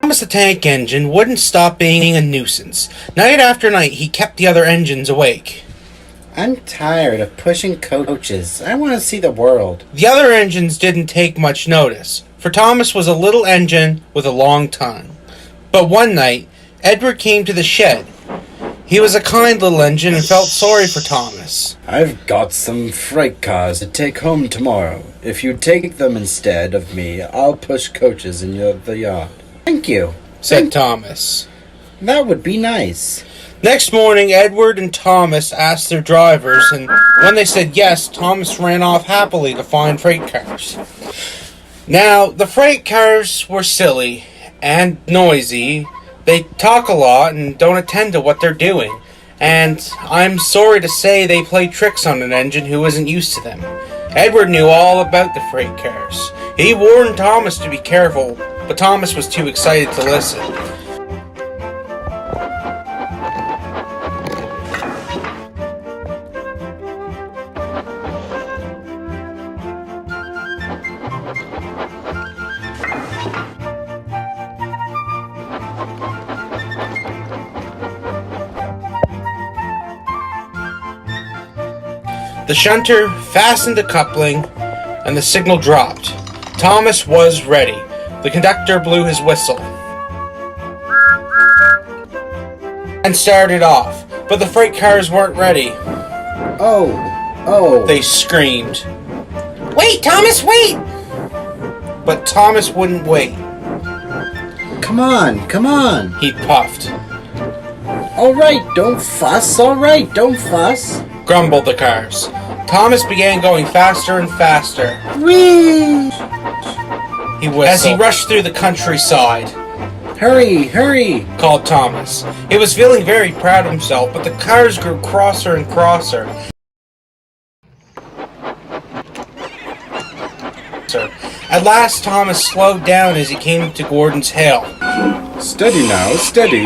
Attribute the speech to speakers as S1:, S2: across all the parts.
S1: Thomas the Tank Engine wouldn't stop being a nuisance. Night after night, he kept the other engines awake.
S2: I'm tired of pushing coaches. I want to see the world.
S1: The other engines didn't take much notice, for Thomas was a little engine with a long tongue. But one night, Edward came to the shed. He was a kind little engine and felt sorry for Thomas.
S2: I've got some freight cars to take home tomorrow. If you take them instead of me, I'll push coaches in the yard. Thank you,
S1: said Thomas.
S2: That would be nice.
S1: Next morning, Edward and Thomas asked their drivers, and when they said yes, Thomas ran off happily to find freight cars. Now, the freight cars were silly and noisy. They talk a lot and don't attend to what they're doing. And I'm sorry to say they play tricks on an engine who isn't used to them. Edward knew all about the freight cars. He warned Thomas to be careful, but Thomas was too excited to listen. The shunter fastened the coupling, and the signal dropped. Thomas was ready. The conductor blew his whistle and started off, but the freight cars weren't ready.
S2: Oh,
S1: they screamed. Wait, Thomas, wait! But Thomas wouldn't wait.
S2: Come on,
S1: he puffed.
S2: All right, don't fuss,
S1: grumbled the cars. Thomas began going faster and faster.
S2: Whee!
S1: He whistled as he rushed through the countryside.
S2: Hurry,
S1: called Thomas. He was feeling very proud of himself, but the cars grew crosser and crosser. At last, Thomas slowed down as he came to Gordon's Hill.
S2: Steady now, steady,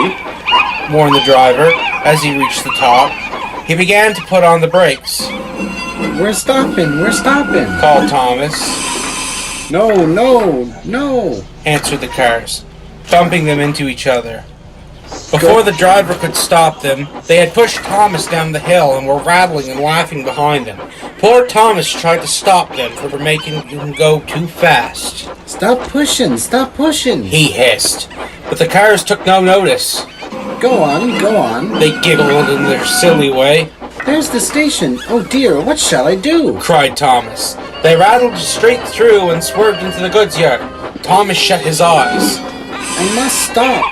S1: warned the driver as he reached the top. He began to put on the brakes.
S2: We're stopping,
S1: called Thomas.
S2: No,
S1: answered the cars, bumping them into each other. Before the driver could stop them, they had pushed Thomas down the hill and were rattling and laughing behind them. Poor Thomas tried to stop them for making him go too fast.
S2: Stop pushing,
S1: he hissed, but the cars took no notice.
S2: Go on.
S1: They giggled in their silly way.
S2: There's the station. Oh dear, what shall I do?
S1: cried Thomas. They rattled straight through and swerved into the goods yard. Thomas shut his eyes.
S2: I must stop.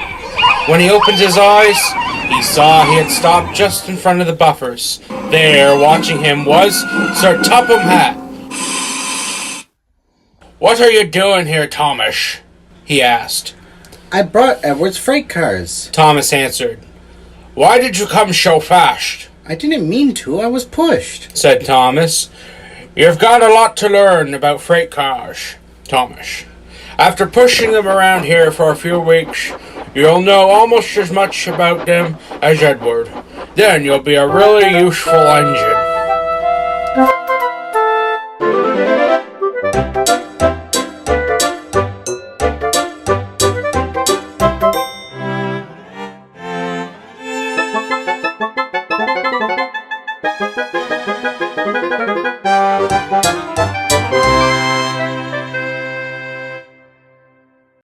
S1: When he opened his eyes, he saw he had stopped just in front of the buffers. There, watching him, was Sir Topham Hatt. What are you doing here, Thomas? He asked.
S2: I brought Edward's freight cars,
S1: Thomas answered. Why did you come so fast?
S2: I didn't mean to, I was pushed,
S1: said Thomas. You've got a lot to learn about freight cars, Thomas. After pushing them around here for a few weeks, you'll know almost as much about them as Edward. Then you'll be a really useful engine.